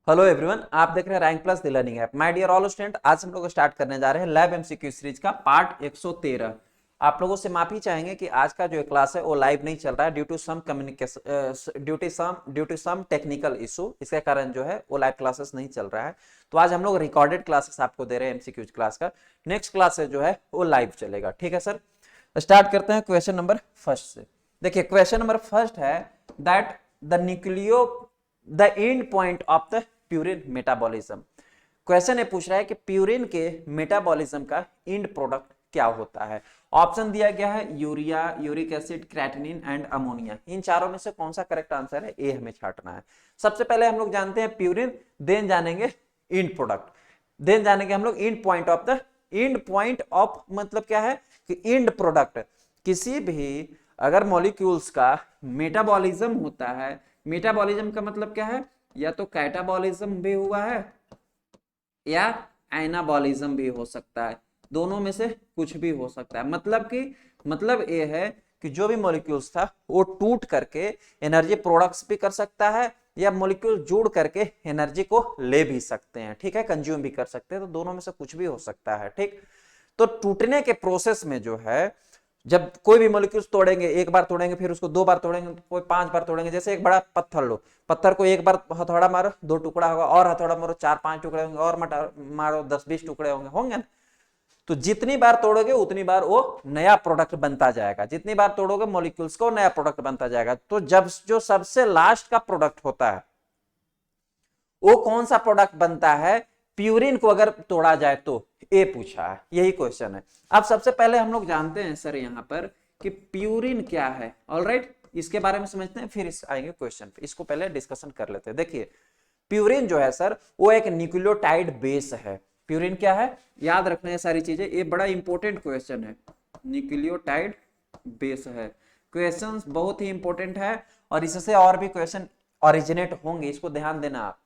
Hello everyone, आप देख रहे हैं Rank Plus the learning app. My dear all student, आज हम लोग स्टार्ट करने जा रहे हैं लैब एमसीक्यू सीरीज का पार्ट 113। आप लोगों से माफी चाहेंगे कि आज का जो क्लास है वो लाइव नहीं चल रहा है due to some communication due to some technical issue. इसके कारण जो है वो लाइव क्लासेस नहीं चल रहा है। तो आज हम लोग रिकॉर्डेड क्लासेस आपको दे रहे हैं एमसीक्यू क्लास का। नेक्स्ट क्लास जो है वो लाइव चलेगा। ठीक है सर, स्टार्ट करते हैं क्वेश्चन नंबर फर्स्ट से। देखिए क्वेश्चन नंबर फर्स्ट है that the end point of the purine metabolism. Question ये पूछ रहा है कि प्यूरिन के मेटाबॉलिज्म का एंड प्रोडक्ट क्या होता है। ऑप्शन दिया गया है urea, uric acid, creatinine and ammonia. इन चारों में से कौन सा करेक्ट आंसर है, ये हमें छांटना है। सबसे पहले हम लोग जानते हैं प्यूरिन, देन जानेंगे एंड प्रोडक्ट, देन जानेंगे हम लोग and point of the end point of मतलब क्या है कि एंड प्रोडक्ट। किसी भी अगर मॉलिक्यूल्स का मेटाबॉलिज्म होता है, मेटाबॉलिज्म का मतलब क्या है, या तो कैटाबॉलिज्म भी हुआ है या एनाबॉलिज्म भी हो सकता है, दोनों में से कुछ भी हो सकता है। मतलब ये है कि जो भी मॉलिक्यूल्स था वो टूट करके एनर्जी प्रोडक्ट्स भी कर सकता है या मॉलिक्यूल जुड़ करके एनर्जी को ले भी सकते हैं। ठीक है, कंज्यूम भी कर सकते हैं, तो दोनों में से कुछ भी हो सकता है। ठीक, तो टूटने के प्रोसेस में जो है जब कोई भी मॉलिक्यूल्स तोड़ेंगे, एक बार तोड़ेंगे फिर उसको 2 बार तोड़ेंगे, कोई 5 बार तोड़ेंगे। जैसे एक बड़ा पत्थर लो, पत्थर को एक बार हथौड़ा मारो 2 टुकड़ा होगा, और हथौड़ा मारो 4-5 टुकड़े होंगे, और मारो 10-20 टुकड़े होंगे ना। तो जितनी बार तोड़ोगे उतनी बार वो नया प्रोडक्ट बनता जाएगा, जितनी बार तोड़ोगे मॉलिक्यूल्स को नया प्रोडक्ट बनता जाएगा। तो जब जो सबसे लास्ट का प्रोडक्ट होता है वो कौन सा प्रोडक्ट बनता है, प्यूरिन को अगर तोड़ा जाए तो, ये पूछा है, यही क्वेश्चन है। अब सबसे पहले हम लोग जानते हैं सर यहाँ पर कि प्यूरिन क्या है। ऑलराइट, इसके बारे में समझते हैं फिर आएंगे क्वेश्चन पे। इसको पहले डिस्कशन कर लेते हैं। देखिए प्यूरिन जो है सर वो एक न्यूक्लियोटाइड बेस है। प्यूरिन क्या है, याद रखना है सारी चीजें, ये बड़ा इंपॉर्टेंट क्वेश्चन है। न्यूक्लियोटाइड बेस है, क्वेश्चन बहुत ही इंपॉर्टेंट है और इससे और भी क्वेश्चन ओरिजिनेट होंगे, इसको ध्यान देना आप।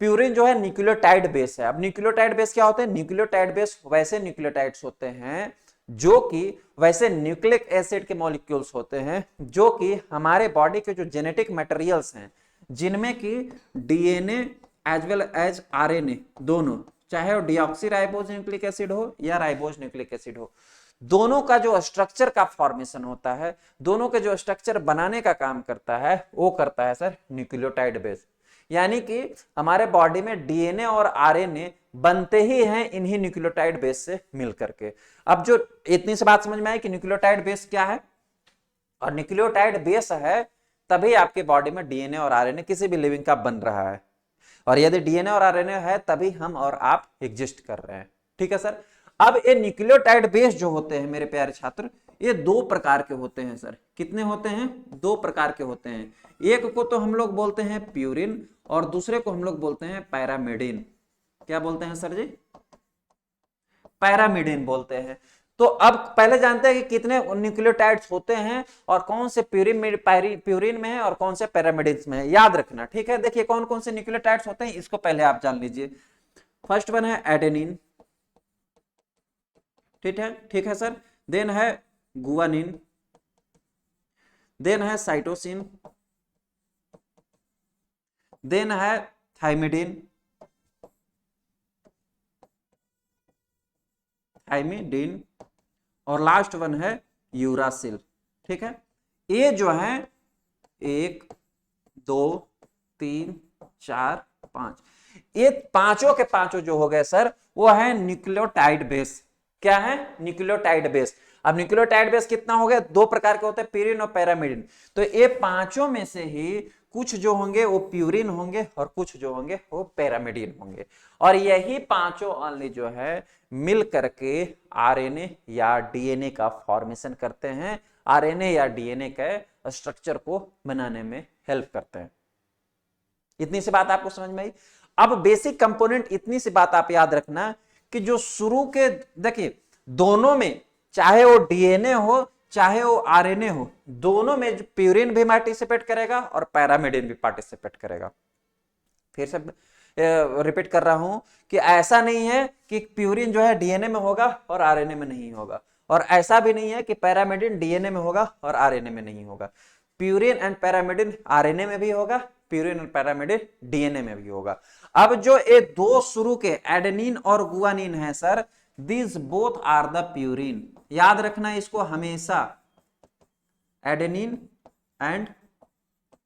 प्यूरिन जो है न्यूक्लियोटाइड बेस है। अब न्यूक्लियोटाइड बेस क्या होते हैं, न्यूक्लियोटाइड बेस वैसे न्यूक्लियोटाइड्स होते हैं जो कि वैसे न्यूक्लिक एसिड के मॉलिक्यूल्स होते हैं जो कि हमारे बॉडी के जो जेनेटिक मटेरियल्स हैं, जिनमें कि DNA as well as RNA दोनों, चाहे वो डीऑक्सी राइबोज न्यूक्लिक एसिड हो या राइबोज न्यूक्लिक एसिड हो, दोनों का जो स्ट्रक्चर का फॉर्मेशन होता है, दोनों के जो स्ट्रक्चर बनाने का काम करता है वो करता है सर न्यूक्लियोटाइड बेस। यानी कि हमारे बॉडी में डीएनए और आरएनए बनते ही हैं इन्हीं न्यूक्लियोटाइड बेस से मिलकर के। अब जो इतनी सी बात समझ में आई कि न्यूक्लियोटाइड बेस क्या है और न्यूक्लियोटाइड बेस है तभी आपके बॉडी में डीएनए और आरएनए किसी भी लिविंग का बन रहा है, और यदि डीएनए और आरएनए है तभी हम और आप एग्जिस्ट कर रहे हैं। ठीक है सर। अब ये न्यूक्लियोटाइड बेस जो होते हैं मेरे प्यारे छात्र, ये 2 प्रकार के होते हैं सर। कितने होते हैं, 2 प्रकार के होते हैं। एक को तो हम लोग बोलते हैं प्यूरिन और दूसरे को हम लोग बोलते हैं पैरामिडिन। क्या बोलते हैं सर जी, पैरामिडिन बोलते हैं। तो अब पहले जानते हैं कि कितने न्यूक्लियोटाइड्स होते हैं और कौन से प्यूरिन में है और कौन से पैरामिडिन में है, याद रखना। ठीक है, देखिए कौन कौन से न्यूक्लियोटाइड्स होते हैं इसको पहले आप जान लीजिए। फर्स्ट वन है एडेनिन, ठीक है सर। देन है गुआनिन, देन है साइटोसिन, देन है थाइमिडिन, और लास्ट वन है यूरासिल। ठीक है, ये जो है 1 2 3 4 5, ये पांचों के पांचों जो हो गए सर वो है न्यूक्लियोटाइड बेस। क्या है, न्यूक्लियोटाइड बेस। अब न्यूक्लियोटाइड बेस कितना हो गया, 2 प्रकार के होते हैं, प्यूरिन और पैरामिडिन। तो ये पांचों में से ही कुछ जो होंगे वो प्यूरिन होंगे और कुछ जो होंगे वो पैरामिडिन होंगे, और यही पांचों ऑनली जो है मिल करके आरएनए या डीएनए का फॉर्मेशन करते हैं, आरएनए या डीएनए के स्ट्रक्चर को बनाने में हेल्प करते हैं। इतनी सी बात आपको समझ में आई। अब बेसिक कंपोनेंट, इतनी सी बात आप याद रखना कि जो शुरू के, देखिए दोनों में चाहे वो डीएनए हो चाहे वो आरएनए हो, दोनों में प्यूरिन भी पार्टिसिपेट करेगा और पैरामिडिन भी पार्टिसिपेट करेगा। फिर से रिपीट कर रहा हूं कि ऐसा नहीं है कि प्यूरिन जो है डीएनए में होगा और आरएनए में नहीं होगा, और ऐसा भी नहीं है कि पैरामिडिन डीएनए में होगा और आरएनए में नहीं होगा। प्यूरिन एंड पैरामिडिन आरएनए में भी होगा, प्यूरिन और पैरामिडिन डीएनए में भी होगा। अब जो ये दो शुरू के एडेनिन और गुआनिन है sir, this both are the purine. याद रखना इसको हमेशा, एडेनिन एंड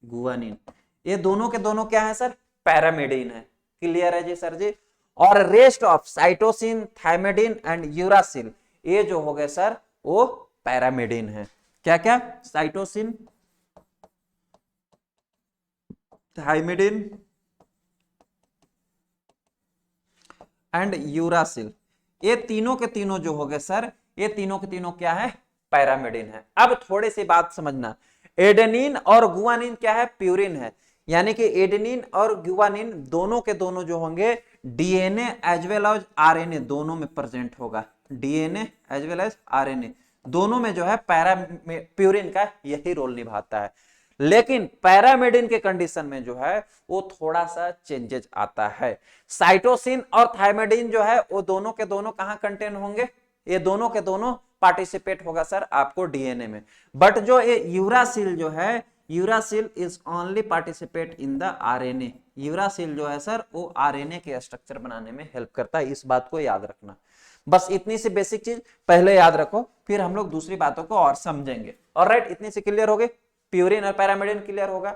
गुआनिन, ये दोनों के दोनों क्या है सर, पैरामिडिन है। क्लियर है जी सर जी। और rest of cytosine, थाइमिडिन and uracil, ये जो हो गए सर वो पैरामिडिन है। क्या क्या, साइटोसिन, थाइमिडिन एंड यूरासिल, ये तीनों के तीनों जो हो गए सर, ये तीनों के तीनों क्या है, पैरामिडिन है। अब थोड़ी सी बात समझना, एडेनिन और गुआनिन क्या है, प्यूरिन है। यानी कि एडेनिन और गुआनिन दोनों के दोनों जो होंगे DNA as well as RNA दोनों में प्रेजेंट होगा। DNA as well as RNA दोनों में जो है प्यूरिन का यही रोल निभाता है। लेकिन पैरामिडिन के कंडीशन में जो है वो थोड़ा सा चेंजेस आता है। साइटोसिन और थाइमिडिन जो है वो दोनों के दोनों कहां कंटेन होंगे, ये दोनों के दोनों पार्टिसिपेट होगा सर आपको डीएनए में। बट जो ये यूरासिल जो है, uracil is only participate in the RNA. Uracil जो है सर वो आरएनए के स्ट्रक्चर बनाने में हेल्प करता है, इस बात को याद रखना। बस इतनी सी बेसिक चीज पहले याद रखो, फिर हम लोग दूसरी बातों को और समझेंगे। ऑलराइट, इतनी सी क्लियर हो गई, प्यूरिन और पैरामिडिन क्लियर होगा।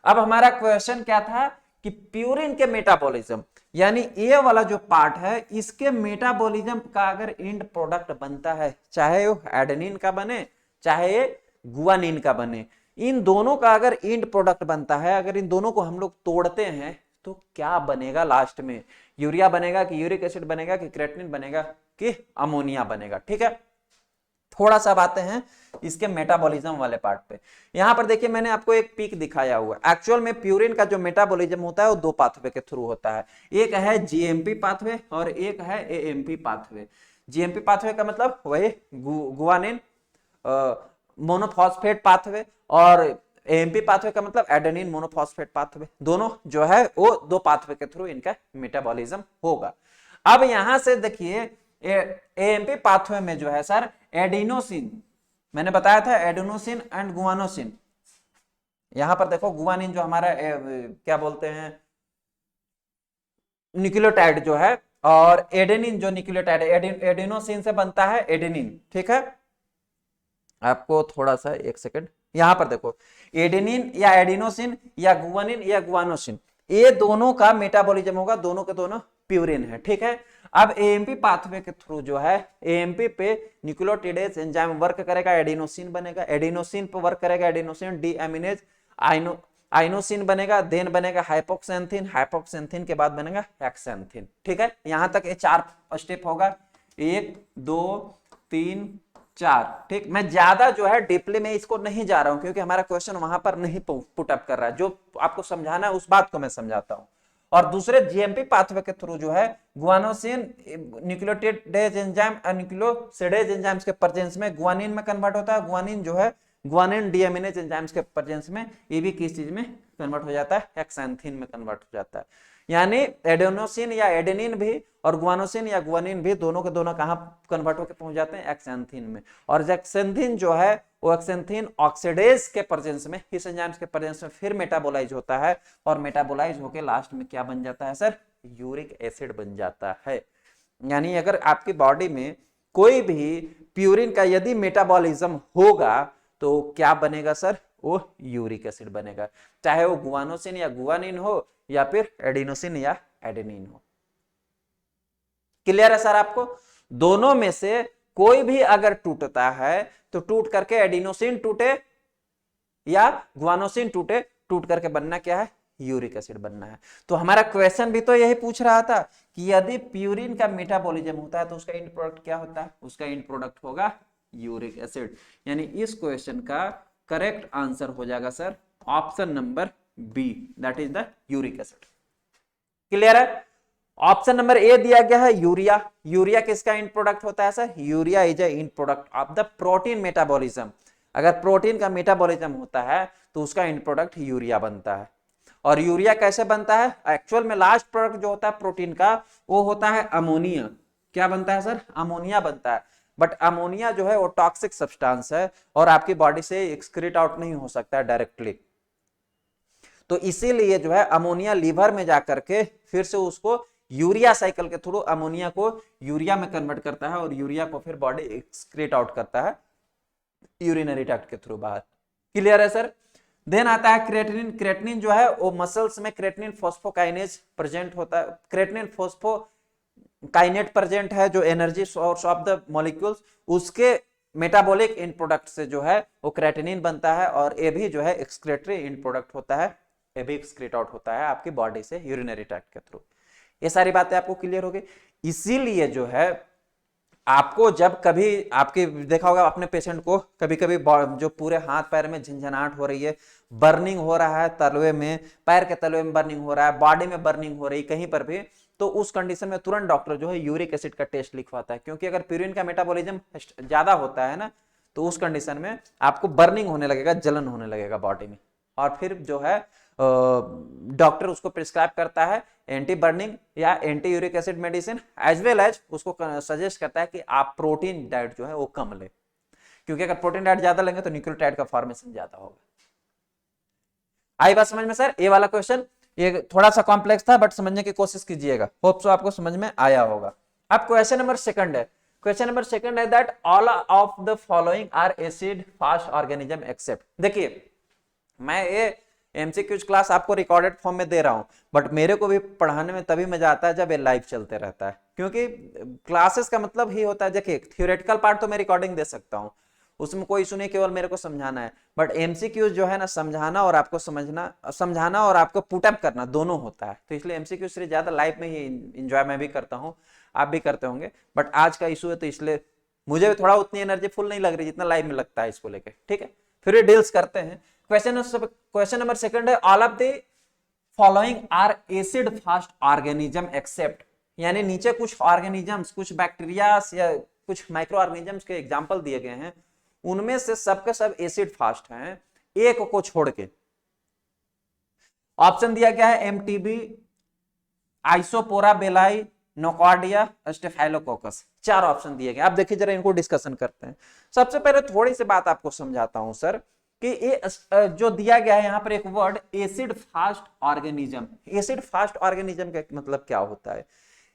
अब हमारा क्वेश्चन क्या था कि प्यूरिन के मेटाबॉलिज्म, यानी ये वाला जो पार्ट है इसके मेटाबॉलिज्म का अगर एंड प्रोडक्ट बनता है, चाहे वो एडेनिन का बने चाहे गुआनिन का बने, इन दोनों का अगर एंड प्रोडक्ट बनता है, अगर इन दोनों को हम लोग तोड़ते हैं तो क्या बनेगा लास्ट में, यूरिया बनेगा कि यूरिक एसिड बनेगा कि क्रेटिनिन बनेगा कि अमोनिया बनेगा। ठीक है, थोड़ा सा आते हैं इसके मेटाबॉलिज्म वाले पार्ट पे। यहां पर देखिए मैंने आपको एक पीक दिखाया हुआ है। एक्चुअल में प्यूरिन का जो मेटाबॉलिज्म होता है वो दो पाथवे के थ्रू होता है, एक है जीएमपी पाथवे और एक है एएमपी पाथवे। जीएमपी पाथवे का मतलब वही गुआनिन मोनोफॉस्फेट पाथवे, और एएमपी पाथवे का मतलब एडेनिन मोनोफॉस्फेट पाथवे। दोनों जो है वो दो पाथवे के थ्रू इनका मेटाबॉलिज्म होगा। अब यहां से देखिए एएमपी पाथवे में जो है सर एडिनोसिन, मैंने बताया था एडिनोसिन एंड गुआनोसिन। यहां पर देखो गुआनिन जो हमारा क्या बोलते हैं न्यूक्लियोटाइड जो है, और एडेनिन जो न्यूक्लियोटाइड एडिनोसिन से बनता है एडेनिन। ठीक है, आपको थोड़ा सा एक सेकंड, यहां पर देखो एडेनिन या एडिनोसिन या गुआनिन या गुआनोसिन, ये दोनों का मेटाबॉलिज्म होगा, दोनों के दोनों प्यूरिन है। ठीक है, अब एएमपी पाथवे के थ्रू जो है एएमपी पे न्यूक्लियोटाइडेज एंजाइम वर्क करेगा, एडिनोसिन बनेगा, एडिनोसिन पे वर्क करेगा एडिनोसिन डीएमिनेज आइनोसिन बनेगा, देन बनेगा हाइपोक्सेंथिन, हाइपोक्सेंथिन के बाद बनेगा हेक्सेंथिन। ठीक है, यहां तक ये चार स्टेप होगा, 1 2 3 4। ठीक, मैं ज्यादा जो है डीपली में इसको नहीं जा रहा हूं क्योंकि हमारा क्वेश्चन वहां पर नहीं पुट अप कर रहा है, जो आपको समझाना है उस बात को मैं समझाता हूं। और दूसरे जीएमपी पाथवे के थ्रू जो है गुआनोसिन न्यूक्लियोटाइडेज एंजाइम न्यूक्लियोसिडेज एंजाइम्स के प्रेजेंस में गुआनिन में कन्वर्ट होता है। गुआनिन जो है गुआनिन डीएमिनेज एंजाइम्स के प्रेजेंस में ये भी किस चीज में कन्वर्ट हो जाता है, हेक्सेंथिन में कन्वर्ट हो जाता है। यानी एडेनोसिन या एडेनिन भी और गुआनोसिन या गुआनिन भी दोनों के दोनों कहां कन्वर्ट होकर पहुंच जाते हैं, एक्सेंथिन में। और एक्सेंथिन जो है वो एक्सेंथिन ऑक्सीडेज के प्रेजेंस में, इस एंजाइम्स के प्रेजेंस में फिर मेटाबोलाइज होता है, और मेटाबोलाइज होकर लास्ट में क्या बन जाता है सर, यूरिक एसिड बन जाता है। यानी अगर आपकी बॉडी में कोई भी प्यूरिन का यदि मेटाबॉलिज्म होगा तो क्या बनेगा सर, वो यूरिक एसिड बनेगा, चाहे वो गुआनोसिन या गुआनिन हो या फिर एडिनोसिन या एडेनिन हो। क्लियर है सर आपको? दोनों में से कोई भी अगर टूटता है तो टूट करके एडिनोसिन टूटे या गुआनोसिन टूटे, टूट करके बनना क्या है, यूरिक एसिड बनना है। तो हमारा क्वेश्चन भी तो यही पूछ रहा था कि यदि प्यूरिन का मेटाबॉलिज्म होता है तो उसका एंड प्रोडक्ट क्या होता है, उसका एंड प्रोडक्ट होगा यूरिक एसिड। यानी इस क्वेश्चन का करेक्ट आंसर हो जाएगा sir option number B, that is the uric acid. Clear है? ऑप्शन नंबर ए दिया गया है यूरिया। यूरिया किसका एंड प्रोडक्ट होता है sir, urea is a end product of the protein metabolism. अगर प्रोटीन का मेटाबॉलिज्म होता है तो उसका एंड प्रोडक्ट यूरिया बनता है। और यूरिया कैसे बनता है, एक्चुअल में लास्ट प्रोडक्ट जो होता है प्रोटीन का वो होता है अमोनिया। क्या बनता है सर, अमोनिया बनता है। बट अमोनिया जो है वो टॉक्सिक सब्सटेंस है और आपकी बॉडी से एक्सक्रीट आउट नहीं हो सकता है डायरेक्टली। तो इसीलिए जो है अमोनिया लीवर में जाकर के फिर से उसको यूरिया साइकिल के थ्रू अमोनिया को यूरिया में कन्वर्ट करता है और यूरिया को फिर बॉडी एक्सक्रीट आउट करता है यूरिनरी ट्रैक्ट के थ्रू बाहर। क्लियर है सर? देन आता है क्रेटिनिन। क्रेटिनिन जो है वो मसल्स में क्रेटिनिन फॉस्फोकाइनेज प्रेजेंट होता है, क्रेटिनिन फॉस्फोकाइनेट प्रेजेंट है जो energy source of the molecules, उसके मेटाबॉलिक इन प्रोडक्ट से जो है वो क्रेटिनिन बनता है और ये भी जो है एक्सक्रेटरी इन प्रोडक्ट होता है, ये भी एक्सक्रीट आउट होता है आपकी बॉडी से यूरिनरी ट्रैक्ट के थ्रू। ये सारी बातें आपको क्लियर हो गई। इसीलिए जो है आपको जब कभी आपके देखा होगा अपने पेशेंट को कभी कभी जो पूरे हाथ पैर में झंझनाहट हो रही है, बर्निंग हो रहा है, तलवे में पैर के तलवे में बर्निंग हो रहा है, बॉडी में बर्निंग हो रही है कहीं पर भी, तो उस कंडीशन में तुरंत डॉक्टर जो है यूरिक एसिड का टेस्ट लिखवाता है, क्योंकि अगर प्यूरिन का मेटाबॉलिज्म ज्यादा होता है ना तो उस कंडीशन में आपको बर्निंग होने लगेगा, जलन होने लगेगा बॉडी में, और फिर जो है डॉक्टर उसको प्रिस्क्राइब करता है एंटी बर्निंग या anti uric acid medicine, as well as उसको सजेस्ट करता है कि आप प्रोटीन डाइट जो है वो कम ले, क्योंकि अगर प्रोटीन डाइट ज्यादा लेंगे तो न्यूक्लियोटाइड का फॉर्मेशन ज्यादा होगा। आई बात समझ में सर? ये वाला क्वेश्चन ये थोड़ा सा कॉम्प्लेक्स था बट समझने की कोशिश कीजिएगा, होप सो आपको समझ में आया होगा। अब क्वेश्चन नंबर सेकंड है, क्वेश्चन नंबर सेकंड है that all of the following are acid fast organism except. देखिए मैं ये एमसीक्यूज क्लास आपको रिकॉर्डेड फॉर्म में दे रहा हूं, बट मेरे को भी पढ़ाने में तभी मजा आता है जब ये लाइव चलते रहता है, क्योंकि क्लासेस का मतलब ही होता है, देखिए थियोरेटिकल पार्ट तो मैं रिकॉर्डिंग दे सकता हूं, उसमें कोई इशू नहीं, केवल मेरे को समझाना है, बट एमसीक्यूज जो है ना समझाना और आपको समझाना और आपको पुटअप करना दोनों होता है, तो इसलिए एमसीक्यू सीरीज ज्यादा लाइव में ही इंजॉय मैं भी करता हूँ, आप भी करते होंगे, बट आज का इशू है तो इसलिए मुझे भी थोड़ा उतनी एनर्जी फुल नहीं लग रही जितना लाइव में लगता है इसको लेके, ठीक है। फिर डील्स करते हैं। क्वेश्चन नंबर सेकंड है all of the following are acid fast organism except, यानी नीचे कुछ ऑर्गेनिजम्स, कुछ बैक्टीरिया या कुछ माइक्रो ऑर्गेनिजम्स के एग्जांपल दिए गए हैं, उनमें से सबके सब एसिड फास्ट हैं, एक को छोड़ के। ऑप्शन दिया गया है एमटीबी, आइसोपोरा बेलाई, नोकार्डिया, स्टेफाइलोकोकस, चार ऑप्शन दिए गए। अब देखिए जरा इनको डिस्कशन करते हैं। सबसे पहले थोड़ी सी बात आपको समझाता हूं सर कि ये जो दिया गया है यहां पर एक word acid fast organism, acid fast organism का मतलब क्या होता है?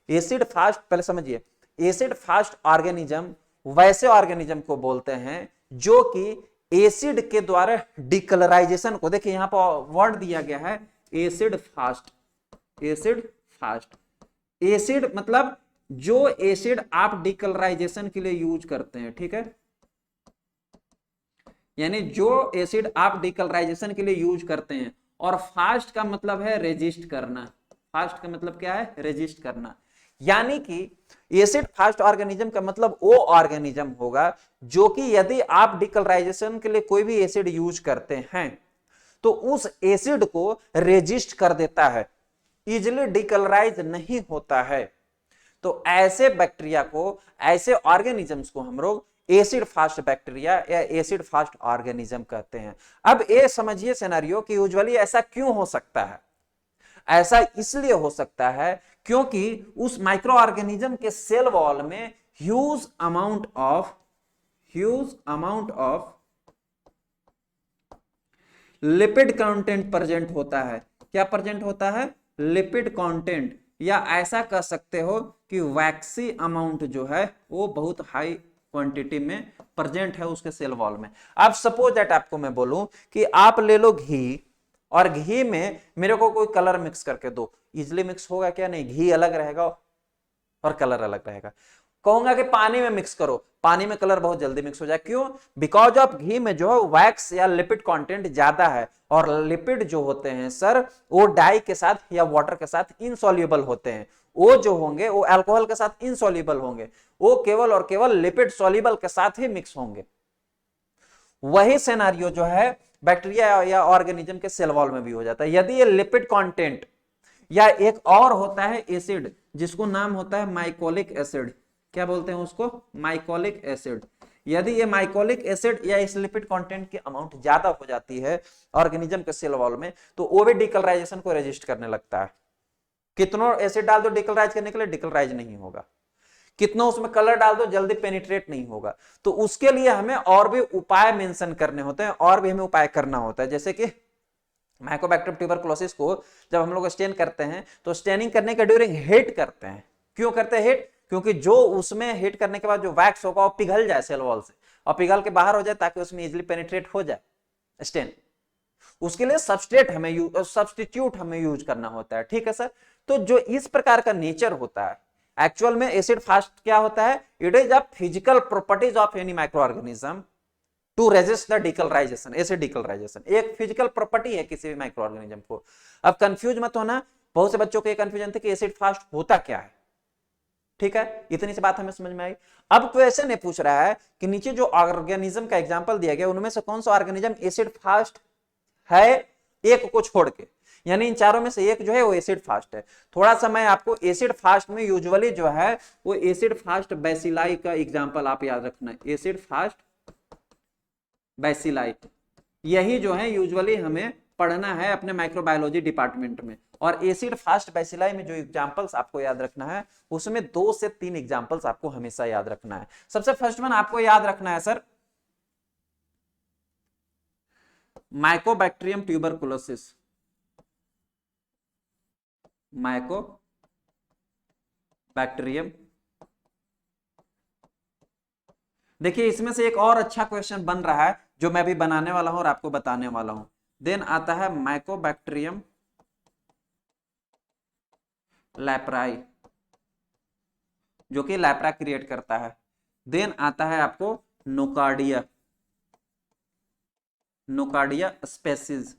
एसिड फास्ट, पहले समझिए, एसिड फास्ट ऑर्गेनिज्म वैसे ऑर्गेनिज्म को बोलते हैं जो कि एसिड के द्वारा डिकलराइजेशन को, देखिए यहां पर वर्ड दिया गया है acid fast, acid fast, acid मतलब जो एसिड आप डिकलराइजेशन के लिए यूज करते हैं, ठीक है, यानी जो एसिड आप डिकलराइजेशन के लिए यूज करते हैं, और फास्ट का मतलब है रेजिस्ट करना, फास्ट का मतलब क्या है? रेजिस्ट करना, यानी कि एसिड फास्ट ऑर्गेनिज्म का मतलब वो ऑर्गेनिज्म होगा जो कि यदि आप डिकलराइजेशन के लिए कोई भी एसिड यूज करते हैं तो उस एसिड को रेजिस्ट कर देता है, इजिली डिकलराइज नहीं होता है। तो ऐसे बैक्टीरिया को, ऐसे ऑर्गेनिजम्स को हम लोग एसिड फास्ट बैक्टीरिया या एसिड फास्ट ऑर्गेनिज्म कहते हैं। अब ये समझिए सिनेरियो कि यूजुअली ऐसा क्यों हो सकता है? ऐसा इसलिए हो सकता है क्योंकि उस माइक्रो ऑर्गेनिज्म के सेल वॉल में huge amount of lipid content present होता है। क्या प्रेजेंट होता है? लिपिड कंटेंट, या ऐसा कह सकते हो कि वैक्सी अमाउंट जो है वो बहुत हाई क्वांटिटी में प्रेजेंट है उसके सेल वॉल में। अब सपोज दैट आपको मैं बोलूं कि आप ले लो घी, और घी में मेरे को कोई कलर मिक्स करके दो, इजिली मिक्स होगा क्या? नहीं, घी अलग रहेगा और कलर अलग रहेगा। कहूंगा कि पानी में मिक्स करो, पानी में कलर बहुत जल्दी मिक्स हो जाए, क्यों? बिकॉज ऑफ घी में जो है वैक्स या लिपिड कंटेंट ज्यादा है, और लिपिड जो होते हैं सर वो डाई के साथ या वाटर के साथ इनसॉल्युबल होते हैं, वो जो होंगे वो अल्कोहल के साथ इनसॉल्युबल होंगे, वो केवल और केवल लिपिड सॉल्युबल के साथ ही मिक्स होंगे। वही सिनेरियो जो है बैक्टीरिया या ऑर्गेनिज्म के सेल वॉल में भी हो जाता है। यदि ये लिपिड कंटेंट, या एक और होता है एसिड जिसको नाम होता है माइकोलिक एसिड, क्या बोलते हैं उसको? Mycolic acid. यदि ये माइकोलिक एसिड या इस लिपिड कंटेंट की अमाउंट ज्यादा हो जाती है ऑर्गेनिज्म के सेल वॉल में, तो वो भी डिकलराइजेशन को रेजिस्ट करने लगता है। कितनों एसिड डाल दो डिकलराइज करने के लिए, डिकलराइज नहीं होगा। कितना उसमें कलर डाल दो, जल्दी पेनिट्रेट नहीं होगा। तो उसके लिए हमें और भी उपाय मेंशन करने होते हैं, और भी हमें उपाय करना होता है, जैसे कि माइकोबैक्टीरियम ट्यूबरकुलोसिस को जब हम लोग स्टेन करते हैं तो स्टेनिंग करने के ड्यूरिंग हीट करते हैं। क्यों करते हैं हीट? क्योंकि जो उसमें हीट करने के बाद जो वैक्स होगा वो पिघल जाए सेल वॉल से और पिघल के बाहर हो जाए ताकि उसमें इजीली पेनिट्रेट हो जाए स्टेन। उसके लिए सब्सटीट्यूट हमें यूज करना होता है। ठीक है सर। तो जो इस प्रकार का नेचर होता है एक्चुअल में एसिड फास्ट क्या होता है? It is a physical properties of any micro organism to resist the decolourisation. Acid decolourisation एक फिजिकल प्रॉपर्टी है किसी भी माइक्रो ऑर्गेनिज्म को। अब कंफ्यूज मत होना, बहुत से बच्चों को ये कंफ्यूजन थे कि एसिड फास्ट होता क्या है। ठीक है, इतनी सी बात हमें समझ में आई। अब क्वेश्चन ये पूछ रहा है कि नीचे जो ऑर्गेनिज्म का एग्जांपल दिया गया उनमें से कौन सा ऑर्गेनिज्म एसिड फास्ट है, एक को छोड़ के, यानी इन चारों में से एक जो है वो एसिड फास्ट है। थोड़ा सा मैं आपको एसिड फास्ट में यूजुअली जो है वो एसिड फास्ट बैसिलाई का एग्जांपल आप याद रखना। एसिड फास्ट बैसिलाई यही जो है यूजुअली हमें पढ़ना है अपने माइक्रोबायोलॉजी डिपार्टमेंट में। और एसिड फास्ट बैसिलाई में जो एग्जांपल्स आपको याद रखना है उसमें 2 से 3 एग्जांपल्स आपको हमेशा याद रखना है। सबसे फर्स्ट वन आपको याद रखना है सर माइकोबैक्टीरियम ट्यूबरकुलोसिस। माइकोबैक्टीरियम, देखिए इसमें से एक और अच्छा क्वेश्चन बन रहा है जो मैं भी बनाने वाला हूं और आपको बताने वाला हूं। देन आता है माइकोबैक्टीरियम लैप्राई जो कि लैप्रा क्रिएट करता है। देन आता है आपको नोकार्डिया, नोकार्डिया स्पेसीज,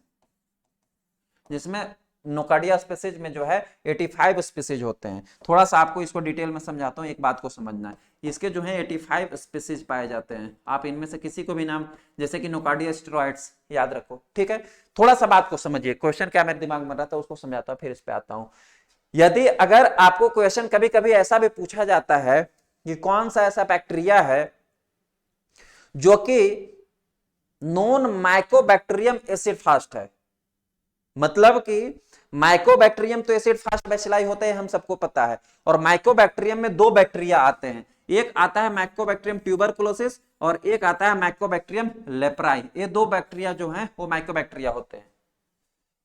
जिसमें नोकार्डिया स्पेसीज में जो है 85 स्पेसीज होते हैं। थोड़ा सा आपको इसको डिटेल में समझाता हूं, एक बात को समझना है। इसके जो है 85 स्पेसीज पाए जाते हैं। आप इनमें से किसी को भी नाम जैसे कि नोकार्डिया स्टेरॉइड्स याद रखो। ठीक है, थोड़ा सा बात को समझिए। क्वेश्चन क्या मेरे दिमाग में रहा था उसको समझाता हूं, फिर इस पे आता हूं। यदि अगर आपको क्वेश्चन कभी कभी ऐसा भी पूछा जाता है कि कौन सा ऐसा बैक्टीरिया है जो कि नॉन माइकोबैक्टीरियम एसिड फास्ट है, मतलब कि माइकोबैक्टीरियम तो एसिड फास्ट बैसिलाई होते हैं हम सबको पता है, और माइकोबैक्टीरियम में 2 बैक्टीरिया आते हैं। एक आता है माइकोबैक्टीरियम ट्यूबरकुलोसिस और एक आता है माइकोबैक्टीरियम लेप्राई। ये 2 बैक्टीरिया जो हैं वो माइकोबैक्टीरिया होते हैं।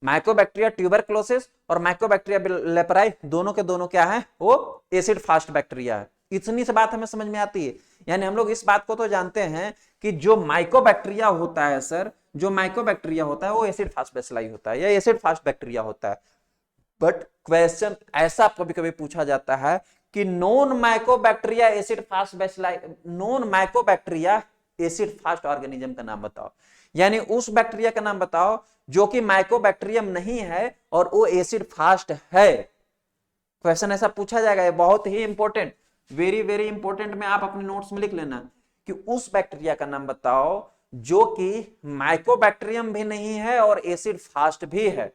माइकोबैक्टीरिया ट्यूबरकुलोसिस और माइकोबैक्टीरिया लेप्राई दोनों के दोनों क्या है? वो एसिड फास्ट बैक्टीरिया है। इतनी सी बात हमें समझ में आती है। यानी हम लोग इस बात को तो जानते हैं कि जो माइकोबैक्टीरिया होता है सर, जो माइकोबैक्टीरिया होता है वो एसिड फास्ट बैसिलाई होता है या एसिड फास्ट बैक्टीरिया होता है। बट क्वेश्चन ऐसा कभी कभी पूछा जाता है कि non mycobacteria acid fast bacilli, non mycobacteria acid fast organism का नाम बताओ। यानी उस बैक्टीरिया का नाम बताओ जो कि माइकोबैक्टीरियम नहीं है और वो एसिड फास्ट है। क्वेश्चन ऐसा पूछा जाएगा, ये बहुत ही इंपॉर्टेंट, वेरी वेरी इंपॉर्टेंट। में आप अपने नोट्स में लिख लेना कि उस बैक्टीरिया का नाम बताओ जो कि माइकोबैक्टीरियम भी नहीं है और एसिड फास्ट भी है।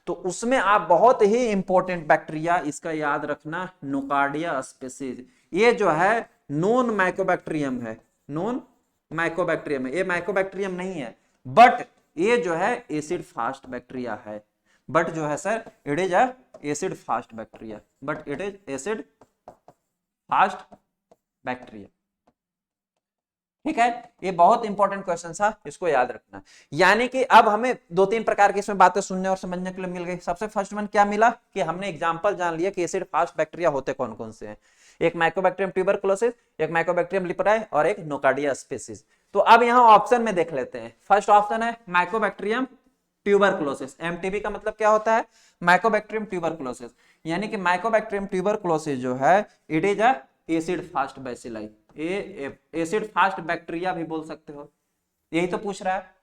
तो उसमें आप बहुत ही इंपॉर्टेंट बैक्टीरिया इसका याद रखना, नोकार्डिया स्पेसीज। ये जो है नॉन माइकोबैक्टीरियम है, नॉन माइकोबैक्टीरियम है, ये माइकोबैक्टीरियम नहीं है, बट ये जो है एसिड फास्ट बैक्टीरिया है। बट जो है sir it is a acid fast bacteria, but it is acid fast bacteria. ठीक है, ये बहुत इंपॉर्टेंट क्वेश्चन था, इसको याद रखना। यानी कि अब हमें 2-3 प्रकार की इसमें बातें सुनने और समझने के लिए मिल गई। सबसे फर्स्ट वन क्या मिला कि हमने एग्जांपल जान लिया कि एसिड फास्ट बैक्टीरिया होते कौन कौन से हैं। एक माइकोबैक्टीरियम ट्यूबरकुलोसिस, एक माइकोबैक्टीरियम लिपराई और एक नोकार्डिया स्पेसीज। तो अब यहां ऑप्शन में देख लेते हैं। फर्स्ट ऑप्शन है माइकोबैक्टीरियम ट्यूबरकुलोसिस। एमटीबी का मतलब क्या होता है? Mycobacterium tuberculosis. यानी कि माइकोबैक्टीरियम ट्यूबरकुलोसिस जो है it is a acid fast bacilli, acid fast bacteria भी बोल सकते हो, यही तो पूछ रहा है।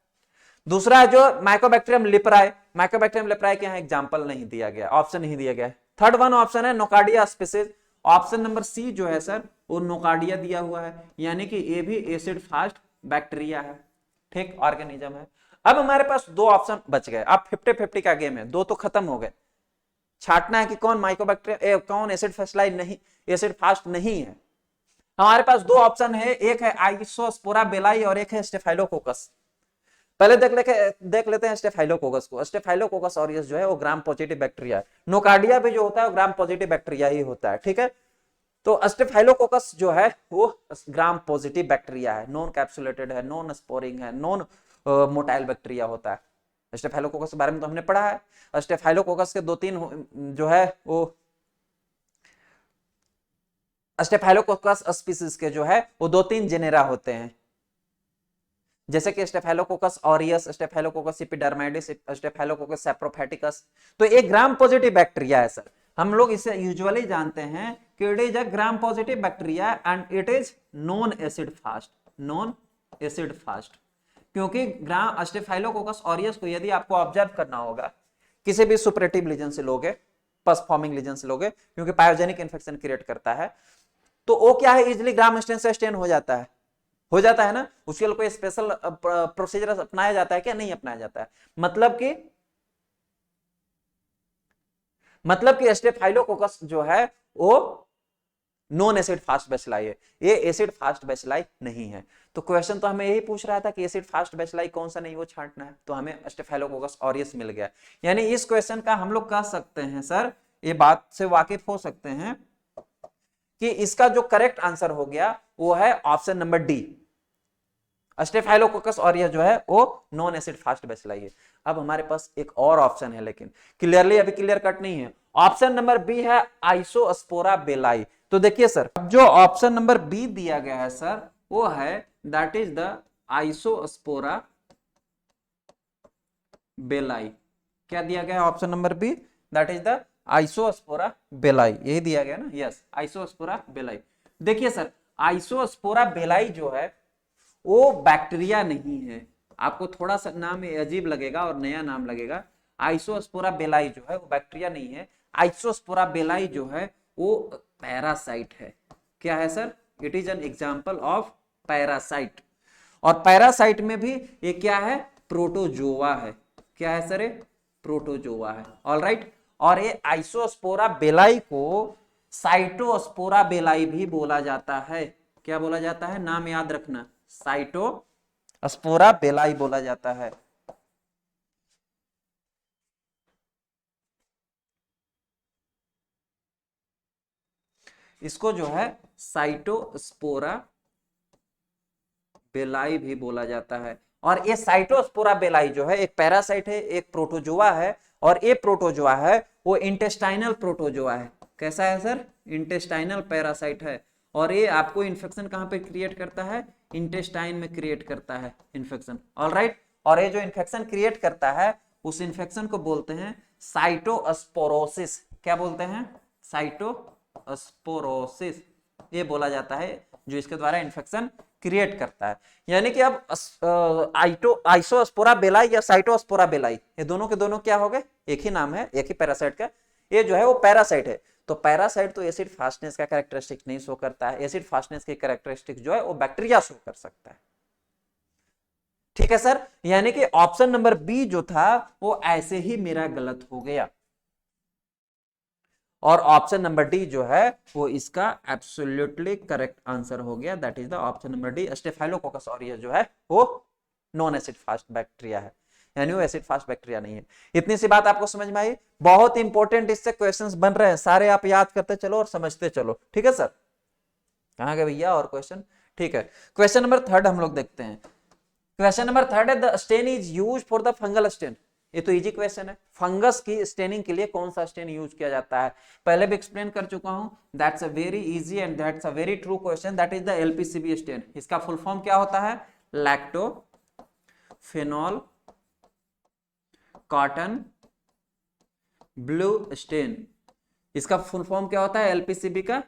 दूसरा है जो माइकोबैक्टीरियम लिपराई, माइकोबैक्टीरियम लिपराई के यहां एग्जांपल नहीं दिया गया, ऑप्शन नहीं दिया गया। थर्ड वन ऑप्शन है nocardia species. Option number C जो है सर वो नोकार्डिया दिया हुआ है, यानी कि ये भी एसिड फास्ट बैक्टीरिया है, ठीक, ऑर्गेनिज्म है। अब हमारे पास 2 ऑप्शन बच गए। अब 50-50 का गेम है, 2 तो खत्म हो गए। छाटना है कि कौन माइकोबैक्टीरिया, कौन एसिड फास्ट नहीं, एसिड फास्ट नहीं है। हमारे पास 2 ऑप्शन है, एक है आइसोस्पोरा बेलाई और एक है स्टेफाइलोकोकस। पहले देख लेते हैं स्टेफाइलोकोकस को। स्टेफाइलोकोकस ऑरियस जो है वो ग्राम पॉजिटिव बैक्टीरिया है। नोकार्डिया भी जो होता है वो ग्राम पॉजिटिव बैक्टीरिया ही होता है, ठीक है। तो स्टेफाइलोकोकस जो है वो ग्राम पॉजिटिव बैक्टीरिया है, नॉन कैप्सुलेटेड है, नॉन स्पोरिंग है, नॉन मोटाइल बैक्टीरिया होता है। स्टेफाइलोकोकस के बारे में तो हमने पढ़ा है। स्टेफाइलोकोकस के दो तीन जो है वो स्टेफाइलोकोकस स्पीसीज के जो है वो दो तीन जेनेरा होते हैं, जैसे कि स्टेफाइलोकोकस ऑरियस, स्टेफाइलोकोकस एपिडर्माइडिस, स्टेफाइलोकोकस सैप्रोफाइटिकस। तो एक ग्राम पॉजिटिव बैक्टीरिया है सर, हम लोग इसे यूजुअली जानते हैं कि it is a gram positive bacteria and it is non acid fast, non acid fast. क्योंकि ग्राम स्टेफाइलोकोकस ऑरियस को यदि आपको ऑब्जर्व करना होगा, किसी भी सुपरेटिव लीजन से लोगे, पस फॉर्मिंग लीजन से लोगे, क्योंकि पायोजेनिक इंफेक्शन क्रिएट करता है, तो वो क्या है, इजिली ग्राम स्टेन से स्टेन हो जाता है, हो जाता है ना। उसके लिए कोई स्पेशल प्रोसीजर अपनाया जाता है क्या? नहीं अपनाया जाता है। मतलब कि स्टेफाइलोकोकस जो है वो नॉन एसिड फास्ट बैसिलाई है, ये एसिड फास्ट बैसिलाई नहीं है। तो क्वेश्चन तो हमें यही पूछ रहा था कि एसिड फास्ट बैसिलाई कौन सा नहीं वो छांटना है, तो हमें स्टेफाइलोकोकस ऑरियस मिल गया। यानी इस क्वेश्चन का हम लोग कह सकते हैं सर, ये बात से वाकिफ हो सकते हैं कि इसका जो करेक्ट आंसर हो गया वो है option number D, staphylococcus aureus जो है वो नॉन एसिड फास्ट बैसिलाई है। अब हमारे पास एक और ऑप्शन है, लेकिन क्लियरली अभी क्लियर कट नहीं है। ऑप्शन नंबर बी है आइसोस्पोरा बेलाई। तो देखिए सर, जो ऑप्शन नंबर बी दिया गया है सर वो है that is the Isospora belli. क्या दिया गया है option number B? That is the Isospora belli, यही दिया गया ना, यस आइसोस्पोरा बेलाई। देखिए सर, आइसोस्पोरा बेलाई जो है वो बैक्टीरिया नहीं है, आपको थोड़ा सा नाम अजीब लगेगा और नया नाम लगेगा। आइसोस्पोरा बेलाई जो है वो बैक्टीरिया नहीं है, आइसोस्पोरा बेलाई जो है वो पैरासाइट है। क्या है sir? It is an example of parasite. और पैरासाइट में भी ये क्या है? प्रोटोजोआ है। क्या है सर? ये प्रोटोजोआ है। ऑलराइट। और ये आइसोस्पोरा बेलाई को साइटोस्पोरा बेलाई भी बोला जाता है। क्या बोला जाता है? नाम याद रखना, साइटोस्पोरा बेलाई बोला जाता है। इसको जो है साइटोस्पोरा बेलाई भी बोला जाता है। और ये साइटोस्पोरा बेलाई जो है एक पैरासाइट है, एक प्रोटोजोआ है, और ये प्रोटोजोआ है वो इंटेस्टाइनल प्रोटोजोआ है। कैसा है सर? इंटेस्टाइनल पैरासाइट है। और ये आपको इन्फेक्शन कहां पे क्रिएट करता है? इंटेस्टाइन में क्रिएट करता है इन्फेक्शन। ऑलराइट। और ये जो इन्फेक्शन क्रिएट करता है उस इन्फेक्शन को बोलते हैं साइटोस्पोरोसिस। क्या बोलते हैं? साइटोस्पोरोसिस, ये बोला जाता है, जो इसके द्वारा इन्फेक्शन क्रिएट करता है। यानी कि अब आइसोस्पोरा बेलाई या साइटोस्पोरा बेलाई, ये दोनों के दोनों क्या हो गए? एक ही नाम है, एक ही पैरासाइट का। ये जो है वो पैरासाइट है। तो पैरासाइट तो एसिड फास्टनेस का कैरेक्टरिस्टिक नहीं शो करता है, एसिड फास्टनेस की कैरेक्टरिस्टिक जो है वो बैक्टीरिया शो कर सकता है। ठीक है सर, यानी कि ऑप्शन नंबर बी जो था वो ऐसे ही मेरा गलत हो गया, और ऑप्शन नंबर डी जो है वो इसका एब्सोल्युटली करेक्ट आंसर हो गया। That is the option number D, staphylococcus aureus जो है वो नॉन एसिड फास्ट बैक्टीरिया है, यानी वो एसिड फास्ट बैक्टीरिया नहीं है। इतनी सी बात आपको समझ में आई? बहुत इंपॉर्टेंट इससे क्वेश्चंस बन रहे हैं, सारे आप याद करते चलो और समझते चलो। ठीक है सर? कहां गए भैया और क्वेश्चन? ठीक है, क्वेश्चन नंबर थर्ड हम लोग देखते हैं। क्वेश्चन नंबर थर्ड है the stain is use for the fungal stain. ये तो इजी क्वेश्चन है। फंगस की स्टेनिंग के लिए कौन सा स्टेन यूज किया जाता है? पहले भी एक्सप्लेन कर चुका हूं। That's a very easy and that's a very true question. That is the LPCB stain. इसका फुल फॉर्म क्या होता है? Lacto phenol cotton blue stain. इसका फुल फॉर्म क्या होता है एलपीसीबी का?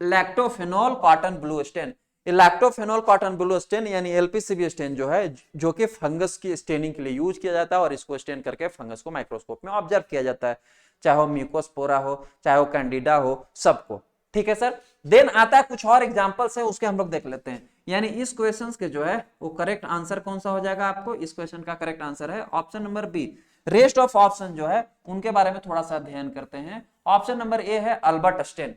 Lactophenol cotton blue stain. Lactophenol cotton blue stain यानी एलपीसीबी स्टेन जो है, जो कि फंगस की स्टेनिंग के लिए यूज किया जाता है, और इसको स्टेन करके फंगस को माइक्रोस्कोप में ऑब्जर्व किया जाता है, चाहे वो म्यूकोस्पोरा हो, चाहे वो कैंडिडा हो, सबको। ठीक है सर? देन आता है कुछ और एग्जांपल्स है, उसके हम लोग देख लेते हैं। यानी इस क्वेश्चन के जो है वो करेक्ट आंसर कौन सा हो जाएगा आपको? इस क्वेश्चन का करेक्ट आंसर है option number B. Rest of option जो है उनके बारे में थोड़ा सा अध्ययन करते हैं। ऑप्शन नंबर ए है अल्बर्ट स्टेन।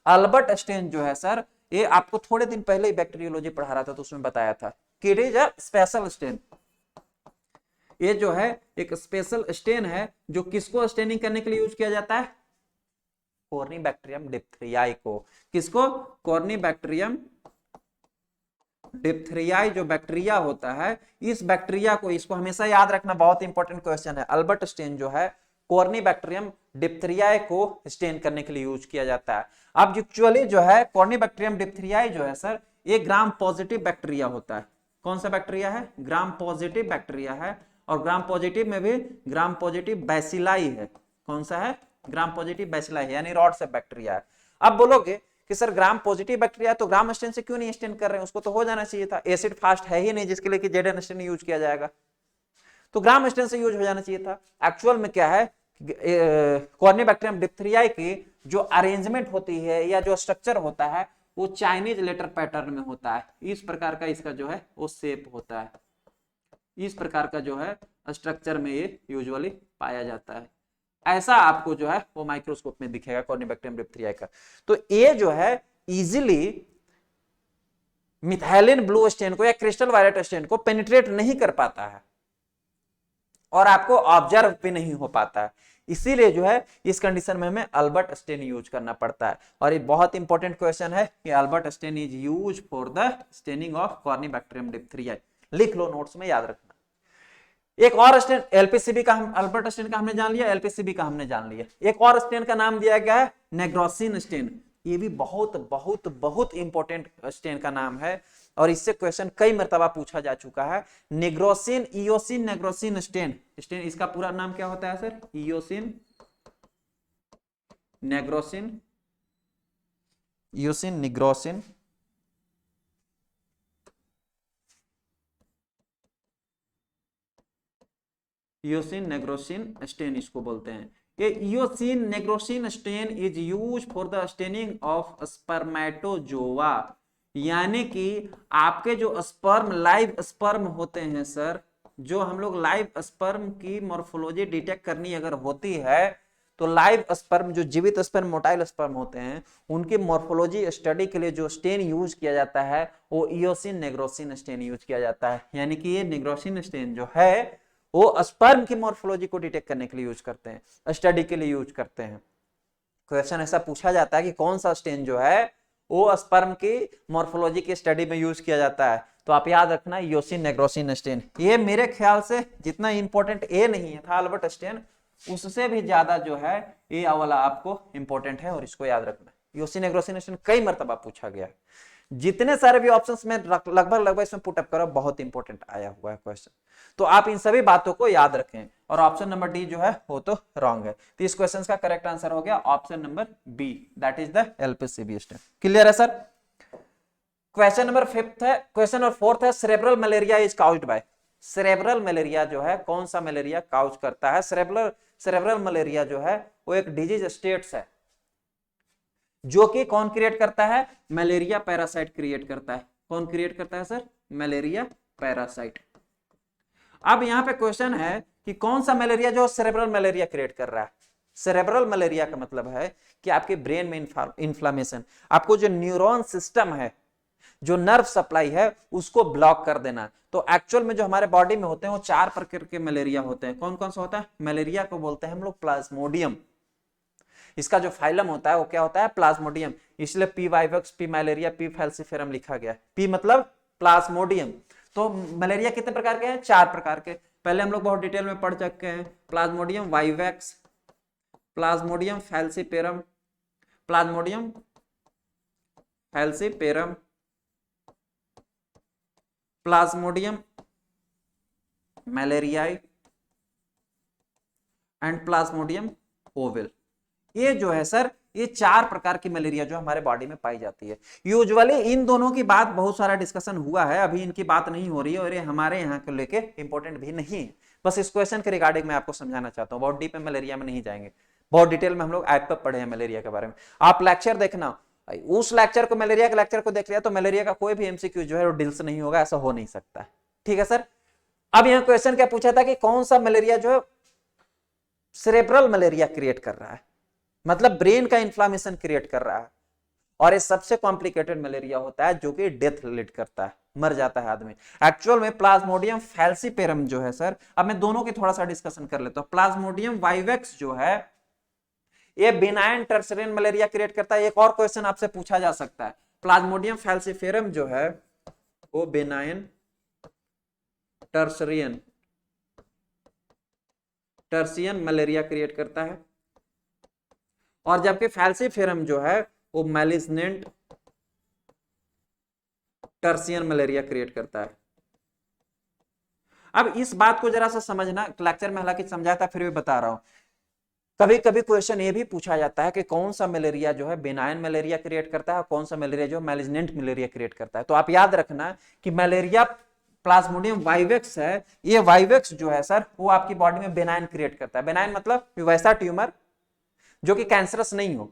अल्बर्ट स्टेन जो है सर, ये आपको थोड़े दिन पहले ही बैक्टीरियोलॉजी पढ़ा रहा था तो उसमें बताया था कि it is a special stain. ये जो है एक स्पेशल स्टेन है जो किसको स्टेनिंग करने के लिए यूज किया जाता है? कॉर्नी बैक्टीरियम डिप्थरियाई को। किसको? कॉर्नी बैक्टीरियम डिप्थेरियाई जो बैक्टीरिया होता है, इस बैक्टीरिया को, इसको हमेशा याद रखना, बहुत इंपॉर्टेंट क्वेश्चन है। अल्बर्ट स्टेन जो है कॉर्नीबैक्टीरियम डिप्थेरियाई को स्टेन करने के लिए यूज किया जाता है। अब एक्चुअली जो है कॉर्नीबैक्टीरियम डिप्थेरियाई जो है सर, ये ग्राम पॉजिटिव बैक्टीरिया होता है। कौन सा बैक्टीरिया है? ग्राम पॉजिटिव बैक्टीरिया है। और ग्राम पॉजिटिव में भी ग्राम पॉजिटिव बैसिलाई है। कौन सा है? ग्राम पॉजिटिव बैसिलाई है, यानी रॉड सेप बैक्टीरिया है। अब बोलोगे कि सर ग्राम पॉजिटिव बैक्टीरिया तो ग्राम स्टेन से क्यों नहीं स्टेन कर रहे हैं? उसको तो हो जाना चाहिए था, एसिड फास्ट है ही नहीं जिसके लिए कि जेडन स्टेन यूज किया जाएगा, तो ग्राम स्टेन से यूज हो जाना चाहिए था। एक्चुअल में क्या है, कॉर्नीबैक्टीरियम डिप्थेरियाई की जो अरेंजमेंट होती है या जो स्ट्रक्चर होता है वो चाइनीज लेटर पैटर्न में होता है। इस प्रकार का इसका जो है वो शेप होता है, इस प्रकार का जो है स्ट्रक्चर में ये यूजुअली पाया जाता है। ऐसा आपको जो है वो माइक्रोस्कोप में दिखेगा कॉर्नीबैक्टीरियम डिप्थेरियाई का। तो ये जो है इजीली मिथाइलिन ब्लू स्टेन को या क्रिस्टल वायलेट स्टेन को पेनिट्रेट नहीं कर पाता है और आपको ऑब्जर्व भी नहीं हो पाता है। इसीलिए जो है इस कंडीशन में हमें अल्बर्ट स्टेन यूज करना पड़ता है। और ये बहुत इंपॉर्टेंट क्वेश्चन है कि Albert stain is use for the staining of Corynebacterium diphtheriae. लिख लो नोट्स में, याद रखना। एक और स्टेन एलपीसीबी का, हम अल्बर्ट स्टेन का हमने जान लिया, एलपीसीबी का हमने जान लिया। एक और स्टेन का नाम दिया गया है नेग्रोसिन स्टेन। ये भी बहुत बहुत बहुत इंपॉर्टेंट स्टेन का नाम है और इससे क्वेश्चन कई मर्तबा पूछा जा चुका है। Nigrosin, eosin nigrosin stain, stain इसका पूरा नाम क्या होता है sir? Eosin nigrosin, eosin nigrosin eosin nigrosin stain इसको बोलते हैं। ये eosin nigrosin stain is use for the staining of spermatozoa, यानी कि आपके जो स्पर्म, लाइव स्पर्म होते हैं सर, जो हम लोग लाइव स्पर्म की मॉर्फोलॉजी डिटेक्ट करनी अगर होती है तो लाइव स्पर्म, जो जीवित स्पर्म, मोटाइल स्पर्म होते हैं, उनकी मॉर्फोलॉजी स्टडी के लिए जो स्टेन यूज किया जाता है वो इयोसिन नेग्रोसिन स्टेन यूज किया जाता है। यानी कि ये नेग्रोसिन स्टेन जो है वो स्पर्म की मॉर्फोलॉजी को डिटेक्ट करने के लिए यूज करते हैं, स्टडी के लिए यूज करते हैं। क्वेश्चन ऐसा पूछा जाता है कि कौन सा स्टेन जो है वो स्पर्म की मॉर्फोलॉजी की स्टडी में यूज किया जाता है, तो आप याद रखना इयोसिन नेग्रोसिन स्टेन। ये मेरे ख्याल से जितना इंपॉर्टेंट ए नहीं था अल्बर्ट स्टेन, उससे भी ज्यादा जो है ये वाला आपको इंपॉर्टेंट है और इसको याद रखना। इयोसिन नेग्रोसिन स्टेन कई मर्तबा पूछा गया है। जितने सारे भी ऑप्शंस में लगभग इसमें पुटअप करो, बहुत इंपॉर्टेंट आया हुआ है क्वेश्चन, तो आप इन सभी बातों को याद रखें। और ऑप्शन नंबर डी जो है वो तो रॉन्ग है, तो इस क्वेश्चन का करेक्ट आंसर हो गया option number B, that is the LPCB stain. Clear है सर? क्वेश्चन नंबर फिफ्थ है, क्वेश्चन नंबर फोर्थ है, cerebral malaria is caused by. Cerebral malaria जो है, कौन सा मलेरिया काउज करता है? सेरेब्रल मलेरिया जो है वो एक डिजीज स्टेट्स है जो कि कौन क्रिएट करता है? मलेरिया पैरासाइट क्रिएट करता है। कौन क्रिएट करता है सर? Malaria parasite. अब यहां पे क्वेश्चन है कि कौन सा मलेरिया जो सेरेब्रल मलेरिया क्रिएट कर रहा है? सेरेब्रल मलेरिया का मतलब है कि आपके ब्रेन में इंफ्लामेशन, आपको जो न्यूरॉन सिस्टम है, जो नर्व सप्लाई है, उसको ब्लॉक कर देना। तो एक्चुअल में जो हमारे बॉडी में होते हैं वो 4 प्रकार के मलेरिया होते हैं। कौन कौन सा होता है? मलेरिया को बोलते हैं हम लोग प्लाज्मोडियम। इसका जो फाइलम होता है वो क्या होता है? प्लाज्मोडियम। इसलिए P vivax, P malaria, P falciparum लिखा गया है। पी मतलब प्लाज्मोडियम। तो मलेरिया कितने प्रकार के हैं? 4 प्रकार के। पहले हम लोग बहुत डिटेल में पढ़ चुके हैं। Plasmodium vivax, Plasmodium falciparum, Plasmodium falciparum, Plasmodium malariae and Plasmodium ovale. ये जो है सर, ये 4 प्रकार की मलेरिया जो हमारे बॉडी में पाई जाती है। यूजुअली इन दोनों की बात बहुत सारा डिस्कशन हुआ है, अभी इनकी बात नहीं हो रही है और ये हमारे यहाँ को लेके इंपॉर्टेंट भी नहीं है। बस इस क्वेश्चन के रिगार्डिंग मैं आपको समझाना चाहता हूँ। बहुत डीप में मलेरिया में नहीं जाएंगे, बहुत डिटेल में हम लोग ऐप पर पढ़े हैं मलेरिया के बारे में। आप लेक्चर देखना, उस लेक्चर को, मलेरिया के लेक्चर को देख लिया तो मलेरिया का कोई भी एमसीक्यू जो है वो डील से नहीं होगा, ऐसा हो नहीं सकता। ठीक है सर? अब यहाँ क्वेश्चन क्या पूछा था कि कौन सा मलेरिया जो है सेरेब्रल मलेरिया क्रिएट कर रहा है, मतलब ब्रेन का इंफ्लामेशन क्रिएट कर रहा है। और ये सबसे कॉम्प्लिकेटेड मलेरिया होता है जो कि डेथ लीड करता है, मर जाता है आदमी। एक्चुअल में प्लाज्मोडियम फैल्सिपेरम जो है सर, अब मैं दोनों की थोड़ा सा डिस्कशन कर लेता हूं। प्लाज्मोडियम वाइवैक्स जो है ये बिनाइन टर्सरियन मलेरिया क्रिएट करता है। एक और क्वेश्चन आपसे पूछा जा सकता है, प्लाज्मोडियम फैल्सिफेरम जो है वो बेनाइन टर्सियन मलेरिया क्रिएट करता है, और जबकि फैल्सिफेरम जो है वो मैलिग्नेंट टर्सियन मलेरिया क्रिएट करता है। अब इस बात को जरा सा समझना, लेक्चर में हालांकि समझाया था फिर भी बता रहा हूं। कभी कभी क्वेश्चन ये भी पूछा जाता है कि कौन सा मलेरिया जो है बेनाइन मलेरिया क्रिएट करता है और कौन सा मलेरिया जो मैलिग्नेंट मलेरिया क्रिएट करता है। तो आप याद रखना कि मलेरिया प्लाज्मोडियम वाइवेक्स है, ये वाइवेक्स जो है सर वो आपकी बॉडी में बेनाइन क्रिएट करता है। बेनाइन मतलब वैसा ट्यूमर जो कि कैंसरस नहीं हो,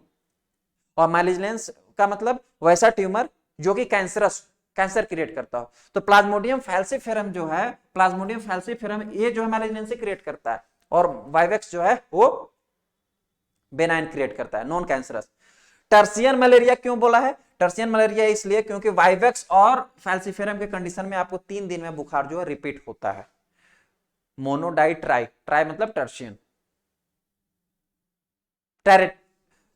और मैलिग्नेंस का मतलब वैसा ट्यूमर जो कि कैंसर क्रिएट करता हो। तो प्लाज्मोडियम फैल्सिफेरम जो है, प्लाज्मोडियम फैल्सिफेरम ये जो है मैलिग्नेंसी क्रिएट करता है, और वाइवेक्स जो है वो बेनाइन क्रिएट करता है, नॉन कैंसरस। टर्सियन मलेरिया क्यों बोला है? टर्सियन मलेरिया इसलिए क्योंकि वाइवेक्स और फैल्सिफेरम के कंडीशन में आपको 3 दिन में बुखार जो है रिपीट होता है। मोनो डाई ट्राई, ट्राई मतलब टर्शियन,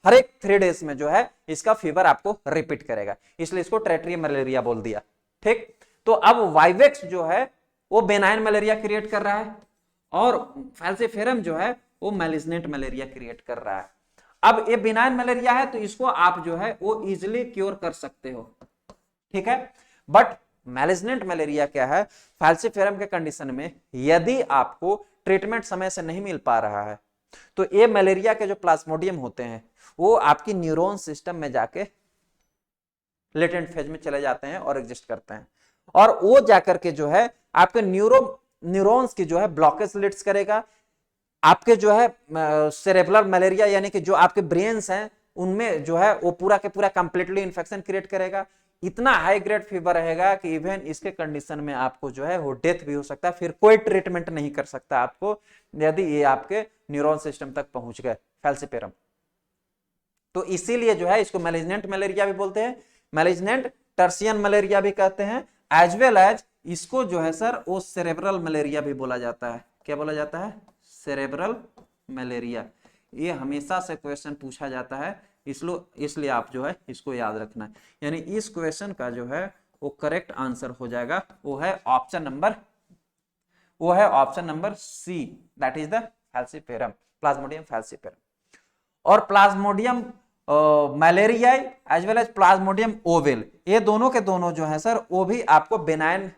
हर एक 3 डेज में जो है इसका फीवर आपको रिपीट करेगा, इसलिए इसको टेरेटरी मलेरिया बोल दिया। ठीक, तो अब वाइवेक्स जो है वो बेनाइन मलेरिया क्रिएट कर रहा है, और फैल्सिफेरम जो है वो मैलिग्नेंट मलेरिया क्रिएट कर रहा है। अब ये बेनाइन मलेरिया है तो इसको आप जो है वो इजिली क्योर कर सकते हो, ठीक है। बट मैलिग्नेंट मलेरिया क्या है? फैल्सिफेरम के कंडीशन में यदि आपको ट्रीटमेंट समय से नहीं मिल पा रहा है तो ये मलेरिया के जो प्लाज्मोडियम होते हैं वो आपकी न्यूरॉन सिस्टम में जाके लेटेंट फेज में चले जाते हैं और एग्जिस्ट करते हैं, और वो जाकर के जो है आपके न्यूरॉन्स की जो है ब्लॉकेज लीड्स करेगा। आपके जो है सेरेब्रल मलेरिया यानी कि जो आपके ब्रेन्स हैं उनमें जो है वो पूरा के पूरा कंप्लीटली इंफेक्शन क्रिएट करेगा। इतना हाई ग्रेड फीवर रहेगा कि इवन इसके कंडीशन में आपको जो है वो डेथ भी हो सकता है, फिर कोई ट्रीटमेंट नहीं कर सकता आपको यदि ये आपके न्यूरॉन सिस्टम तक पहुंच गए फैल्सिफेरम। तो इसीलिए जो है इसको मैलिग्नेंट मलेरिया भी बोलते हैं, मैलिग्नेंट टर्सियन मलेरिया भी कहते हैं, एज वेल एज इसको जो है सर वो सेरेब्रल मलेरिया भी बोला जाता है। क्या बोला जाता है? Cerebral malaria. ये हमेशा से क्वेश्चन पूछा जाता है, इसलिए आप जो है इसको याद रखना है। यानी इस क्वेश्चन का जो है वो करेक्ट आंसर हो जाएगा, वो है option number C, that is the falciparum, Plasmodium falciparum. और Plasmodium malaria as well as Plasmodium ovale, ये दोनों के दोनों जो है सर वो भी आपको बेनाइन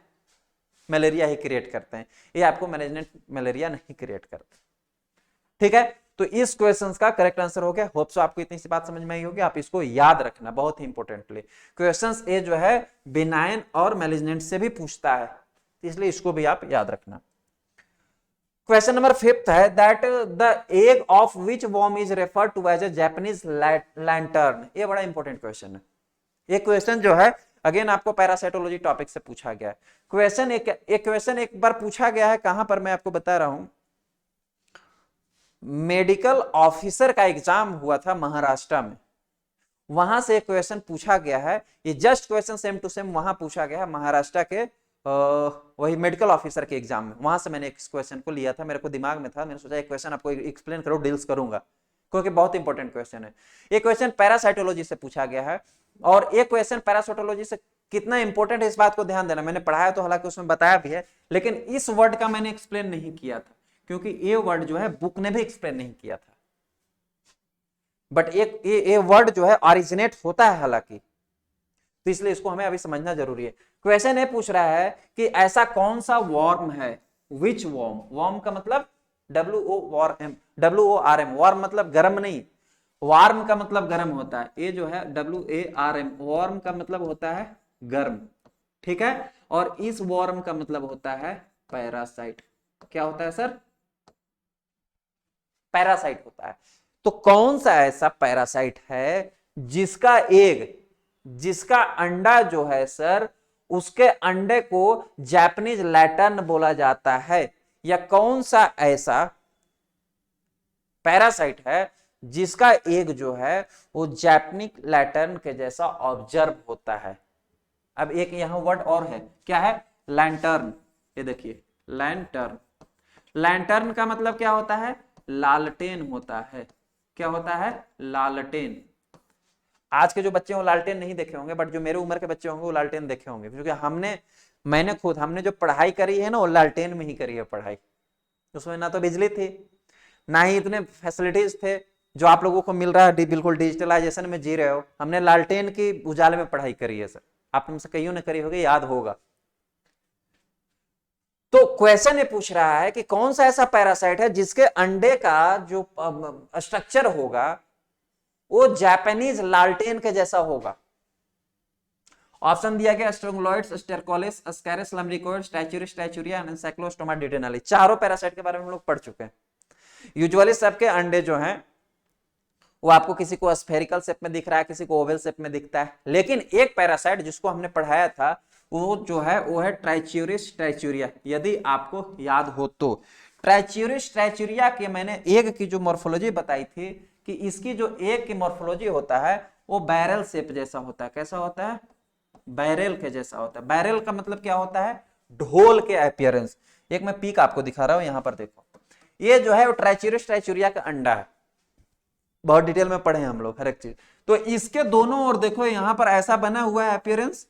मलेरिया ही क्रिएट करते हैं, ये आपको मैलिग्नेंट मलेरिया नहीं क्रिएट करते। ठीक है, तो इस क्वेश्चन का करेक्ट आंसर हो गया। होप सो आपको इतनी सी बात समझ में आई होगी। आप इसको याद रखना बहुत ही इंपॉर्टेंटली, क्वेश्चंस ये जो है बेनाइन और मैलिग्नेंट से भी पूछता है, इसलिए इसको भी आप याद रखना। क्वेश्चन नंबर 5 है that the egg of which worm is referred to as a Japanese lantern. ये बड़ा इंपॉर्टेंट क्वेश्चन है। ये क्वेश्चन जो है अगेन आपको पैरासाइटोलॉजी टॉपिक से पूछा गया है। क्वेश्चन एक बार पूछा गया है, कहां पर मैं आपको बता रहा हूं, मेडिकल ऑफिसर का एग्जाम हुआ था महाराष्ट्र में, वहां से एक क्वेश्चन पूछा गया है। ये just question same to same वहां पूछा गया है महाराष्ट्र के वही मेडिकल ऑफिसर के एग्जाम में। वहां से मैंने इस क्वेश्चन को लिया था, मेरे को दिमाग में था, मैंने सोचा एक क्वेश्चन आपको एक्सप्लेन करो, डील्स करूंगा, क्योंकि बहुत इंपॉर्टेंट क्वेश्चन है। ये क्वेश्चन पैरासाइटोलॉजी से पूछा गया है, और ये क्वेश्चन पैरासाइटोलॉजी से कितना इंपॉर्टेंट है इस बात को ध्यान देना। मैंने पढ़ाया तो हालांकि उसमें बताया भी है, लेकिन इस वर्ड का मैंने एक्सप्लेन नहीं किया था, क्योंकि ये वर्ड जो है बुक ने भी एक्सप्लेन नहीं किया था। बट एक ये वर्ड जो है ऑरिजिनेट होता है हालांकि, तो इसलिए इसको हमें अभी समझना जरूरी है। क्वेश्चन ये पूछ रहा है कि ऐसा कौन सा वॉर्म है, विच वॉर्म, वॉर्म का मतलब WORM, वॉर्म मतलब गर्म नहीं, वार्म का मतलब गर्म होता है, ये जो है WARM, वॉर्म का मतलब होता है गर्म, ठीक है। और इस वॉर्म का मतलब होता है पैरासाइट। क्या होता है सर? पैरासाइट होता है। तो कौन सा ऐसा पैरासाइट है जिसका अंडा जो है सर, उसके अंडे को जापानीज लैटर्न बोला जाता है, या कौन सा ऐसा पैरासाइट है जिसका एग जो है वो जापानीज लैटर्न के जैसा ऑब्जर्व होता है। अब एक यहां वर्ड और है, क्या है? लैंटर्न। ये देखिए लैंटर्न, लैंटर्न का मतलब क्या होता है? लालटेन होता है। क्या होता है? लालटेन। आज के जो बच्चे वो लालटेन नहीं देखे होंगे, बट जो मेरे उम्र के बच्चे होंगे वो लालटेन देखे होंगे, क्योंकि हमने जो पढ़ाई करी है ना वो लालटेन में ही करी है पढ़ाई। उसमें ना तो बिजली थी, ना ही इतने फैसिलिटीज थे जो आप लोगों को मिल रहा है, बिल्कुल डिजिटलाइजेशन में जी रहे हो। हमने लालटेन की उजाले में पढ़ाई करी है सर, आप में से कईयों ने करी होगी, याद होगा। तो क्वेश्चन ये पूछ रहा है कि कौन सा ऐसा पैरासाइट है जिसके अंडे का जो स्ट्रक्चर होगा वो जापानीज लालटेन के जैसा होगा। ऑप्शन दिया गया स्ट्रोंगलोइड्स, स्टेरकोलिस, अस्केरिस लम्ब्रिकोइड्स, स्टैचुरिस, स्टैचुरिया एंड एनसाइक्लोस्टोमा डिडेनाली। चारों पैरासाइट के बारे में हम लोग पढ़ चुके हैं। यूजुअली सबके अंडे जो हैं वो आपको किसी को स्फेरिकल शेप में दिख रहा है, किसी को ओवल शेप में दिखता है, लेकिन एक पैरासाइट जिसको हमने पढ़ाया था वो जो है वो है ट्राइच्यूरिस ट्राइच्यूरिया, यदि आपको याद हो तो। ट्राइच्यूरिस ट्राइच्यूरिया के मैंने एग की जो मॉर्फोलॉजी बताई थी कि इसकी जो एग की मॉर्फोलॉजी होता है वो बैरल शेप जैसा होता है। कैसा होता है? बैरल के जैसा होता है। बैरल का मतलब क्या होता है? ढोल के अपीयरेंस। एक मैं पीक आपको दिखा रहा हूं, यहां पर देखो, ये जो है वो ट्राइच्यूरिस ट्राइच्यूरिया का अंडा है। बहुत डिटेल में पढ़े हैं हम लोग हर एक चीज। तो इसके दोनों ओर देखो, यहां पर ऐसा बना हुआ है अपीयरेंस,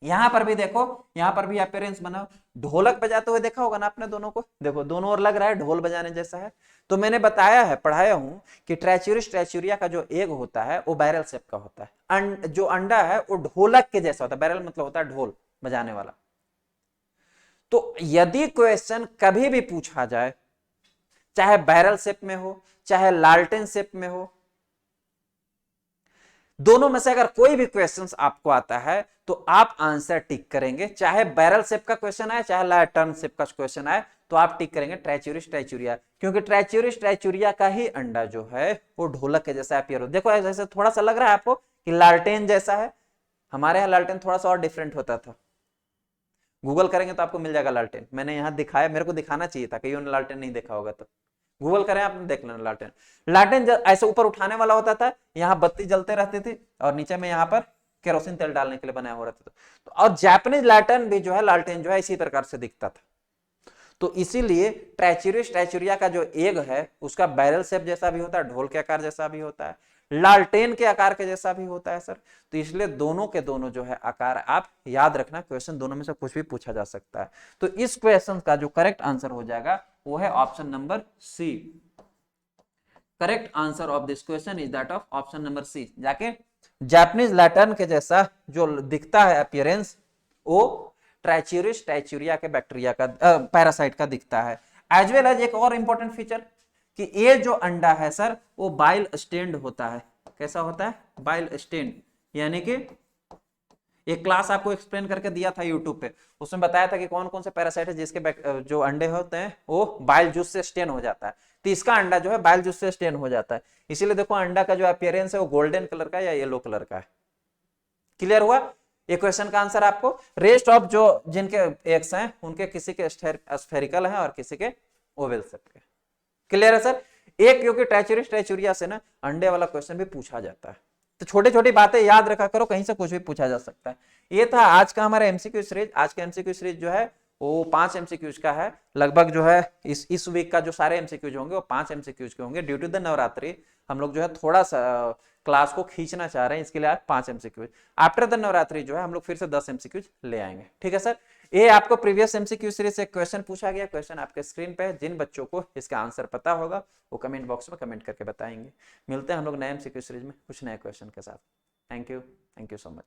यहां पर भी देखो, यहां पर भी अपीयरेंस बना। ढोलक बजाते हुए देखा होगा ना आपने दोनों को, देखो दोनों ओर लग रहा है ढोल बजाने जैसा है। तो मैंने बताया है, पढ़ाया हूं कि ट्राइच्यूरिस ट्राइच्यूरिया का जो एग होता है वो बैरल शेप का होता है, जो अंडा है वो ढोलक के जैसा होता है। बैरल मतलब होता है ढोल बजाने वाला। तो यदि क्वेश्चन कभी भी पूछा जाए, चाहे बैरल शेप में हो चाहे लालटेन शेप में हो, दोनों में से अगर कोई भी क्वेश्चन आपको आता है तो आप आंसर टिक करेंगे। चाहे बैरल शेप का क्वेश्चन आए चाहे लालटेन शेप का क्वेश्चन आए तो आप टिक करेंगे ट्राइच्यूरिस ट्राइच्यूरिया, क्योंकि ट्राइच्यूरिस ट्राइच्यूरिया का ही अंडा जो है वो ढोलक के जैसा अपीयर हो। देखो ऐसे थोड़ा सा लग रहा है आपको कि लालटेन जैसा है। हमारे यहाँ लालटेन थोड़ा सा और डिफरेंट होता था। गूगल करेंगे तो आपको मिल जाएगा लालटेन। मैंने यहाँ दिखाया, मेरे को दिखाना चाहिए था, कईयों ने लालटेन नहीं देखा होगा तो गूगल करें, आपने देख लेना लालटेन। लालटेन ऐसे ऊपर उठाने वाला होता था, यहाँ बत्ती जलते रहती थी और नीचे में यहाँ पर केरोसिन तेल डालने के लिए बनाया हो रहता था। तो और जापानीज लालटेन भी जो है, लालटेन जो है इसी प्रकार से दिखता था। तो इसीलिए ट्राइच्यूरिस ट्राइच्यूरिया का जो एग है उसका बैरल शेप जैसा भी होता है, ढोल के आकार जैसा भी होता है, लालटेन के आकार के जैसा भी होता है सर। तो इसलिए दोनों के दोनों जो है आकार आप याद रखना, क्वेश्चन दोनों में से कुछ भी पूछा जा सकता है। तो इस क्वेश्चन का जो करेक्ट आंसर हो जाएगा वो है option number C. Correct answer of this question is that of option number C. जाके जापानीज लैटर्न के जैसा जो दिखता है अपीयरेंस वो ट्राइच्यूरिस ट्राइच्यूरिया के बैक्टीरिया का पैरासाइट का दिखता है। एज वेल एज एक और इंपॉर्टेंट फीचर कि ये जो अंडा है सर वो बाइल स्टेन्ड होता है। कैसा होता है? बाइल स्टेन्ड, यानी कि एक क्लास आपको एक्सप्लेन करके दिया था यूट्यूब पे, उसमें बताया था कि कौन कौन से पैरासाइट है जिसके जो अंडे होते हैं वो बाइल जूस से स्टेन हो जाता है। तो इसका अंडा जो है बाइल जूस से स्टेन हो जाता है, इसीलिए देखो अंडा का जो अपीयरेंस है वो गोल्डन कलर का या येलो कलर का है। क्लियर हुआ? ये क्वेश्चन का आंसर आपको रेस्ट ऑफ जो जिनके एग्स हैं उनके किसी के स्फेरिकल हैं और किसी के ओवल शेप के। क्लियर है सर? एक क्योंकि ट्राइच्यूरिस ट्राइच्यूरिया से ना अंडे वाला क्वेश्चन भी पूछा जाता है, तो छोटी छोटी बातें याद रखा करो, कहीं से कुछ भी पूछा जा सकता है। ये था आज का हमारा एमसीक्यू सीरीज। आज का एमसीक्यू सीरीज जो है वो 5 एमसीक्यूज का है लगभग। जो है इस वीक का जो सारे एमसीक्यूज होंगे वो 5 एमसीक्यूज के होंगे। ड्यू टू द नवरात्रि हम लोग जो है थोड़ा सा क्लास को खींचना चाह रहे हैं, इसके लिए आज 5 एमसीक्यूज। आफ्टर द नवरात्रि जो है हम लोग फिर से 10 एमसीक्यूज ले आएंगे। ठीक है सर? ये आपको प्रीवियस एमसीक्यू सीरीज से क्वेश्चन पूछा गया, क्वेश्चन आपके स्क्रीन पे है। जिन बच्चों को इसका आंसर पता होगा वो कमेंट बॉक्स में कमेंट करके बताएंगे। मिलते हैं हम लोग नए एमसीक्यू सीरीज में कुछ नए क्वेश्चन के साथ। Thank you so much.